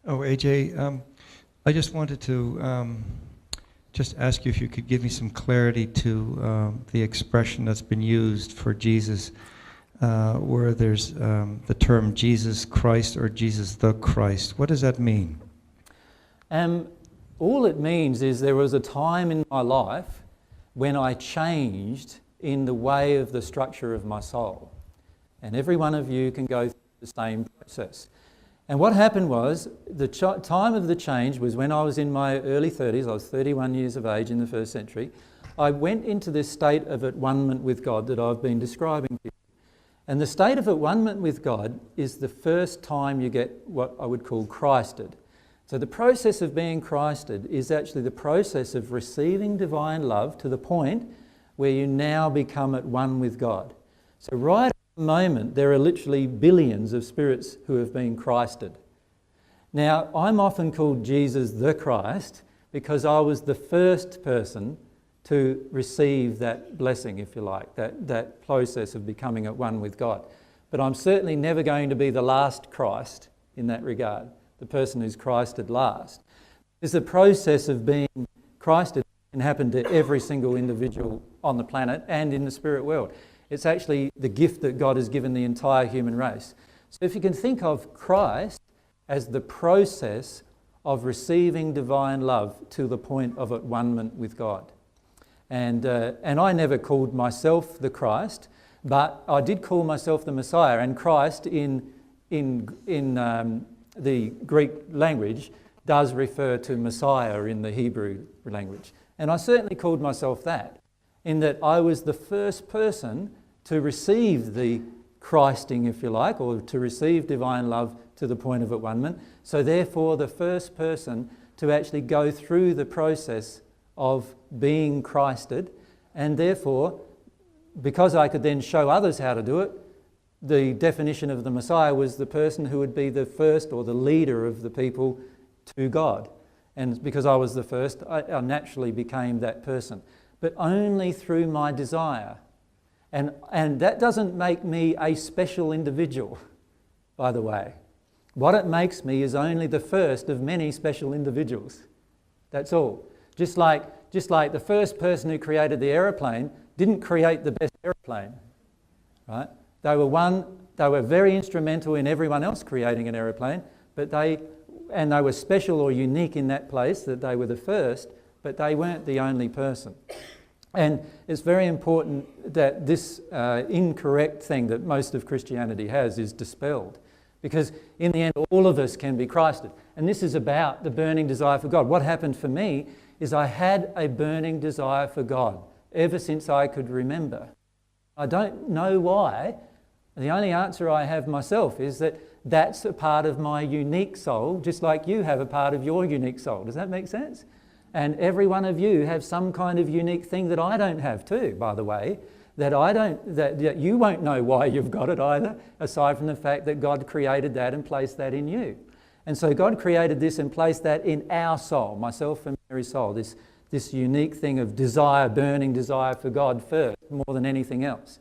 Oh, AJ, I just wanted to just ask you if you could give me some clarity to the expression that's been used for Jesus, where there's the term Jesus Christ or Jesus the Christ. What does that mean? All it means is there was a time in my life when I changed in the way of the structure of my soul. And every one of you can go through the same process. And what happened was, the time of the change was when I was in my early 30s. I was 31 years of age in the first century. I went into this state of at-one-ment with God that I've been describing to you. And the state of at-one-ment with God is the first time you get what I would call Christed. So the process of being Christed is actually the process of receiving divine love to the point where you now become at one with God. So right at the moment, there are literally billions of spirits who have been Christed. Now, I'm often called Jesus the Christ because I was the first person to receive that blessing, if you like, that process of becoming at one with God. But I'm certainly never going to be the last Christ in that regard, the person who's Christed last. Because the process of being Christed can happen to every single individual on the planet and in the spirit world. It's actually the gift that God has given the entire human race. So if you can think of Christ as the process of receiving divine love to the point of at-one-ment with God. And I never called myself the Christ, but I did call myself the Messiah. And Christ in the Greek language does refer to Messiah in the Hebrew language. And I certainly called myself that, in that I was the first person to receive the Christing, if you like, or to receive divine love to the point of at-one-ment. So therefore, the first person to actually go through the process of being Christed, and therefore, because I could then show others how to do it, the definition of the Messiah was the person who would be the first or the leader of the people to God. And because I was the first, I naturally became that person. But only through my desire. And that doesn't make me a special individual, by the way. What it makes me is only the first of many special individuals. That's all. Just like the first person who created the aeroplane didn't create the best aeroplane, right? They were very instrumental in everyone else creating an aeroplane, but they were special or unique in that place, that they were the first, but they weren't the only person. And it's very important that this incorrect thing that most of Christianity has is dispelled. Because in the end, all of us can be Christed. And this is about the burning desire for God. What happened for me is I had a burning desire for God ever since I could remember. I don't know why. The only answer I have myself is that that's a part of my unique soul, just like you have a part of your unique soul. Does that make sense? And every one of you have some kind of unique thing that I don't have too, by the way, that you won't know why you've got it either, aside from the fact that God created that and placed that in you. And so God created this and placed that in our soul, myself and Mary's soul, this unique thing of desire, burning desire for God first, more than anything else.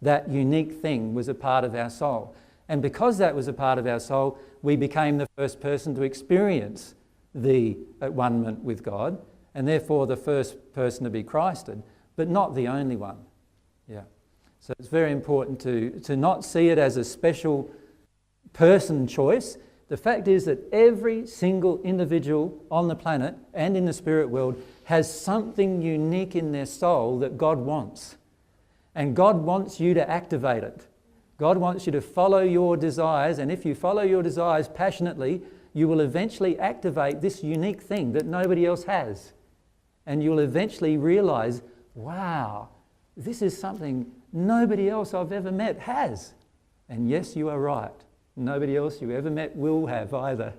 That unique thing was a part of our soul. And because that was a part of our soul, we became the first person to experience the at-one-ment with God, and therefore the first person to be Christed, but not the only one. Yeah. So it's very important to not see it as a special person choice. The fact is that every single individual on the planet and in the spirit world has something unique in their soul that God wants. And God wants you to activate it. God wants you to follow your desires, and if you follow your desires passionately, you will eventually activate this unique thing that nobody else has. And you'll eventually realize, wow, this is something nobody else I've ever met has. And yes, you are right. Nobody else you ever met will have either.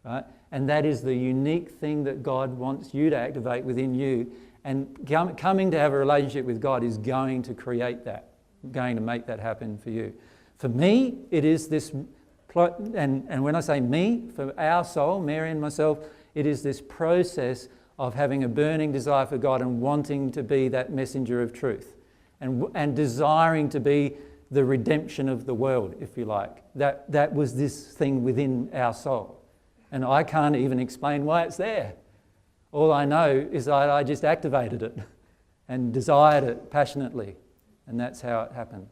Right? And that is the unique thing that God wants you to activate within you. And coming to have a relationship with God is going to create that, going to make that happen for you. For me, it is this, and when I say me, for our soul, Mary and myself, it is this process of having a burning desire for God and wanting to be that messenger of truth and desiring to be the redemption of the world, if you like. That was this thing within our soul. And I can't even explain why it's there. All I know is that I just activated it and desired it passionately. And that's how it happened.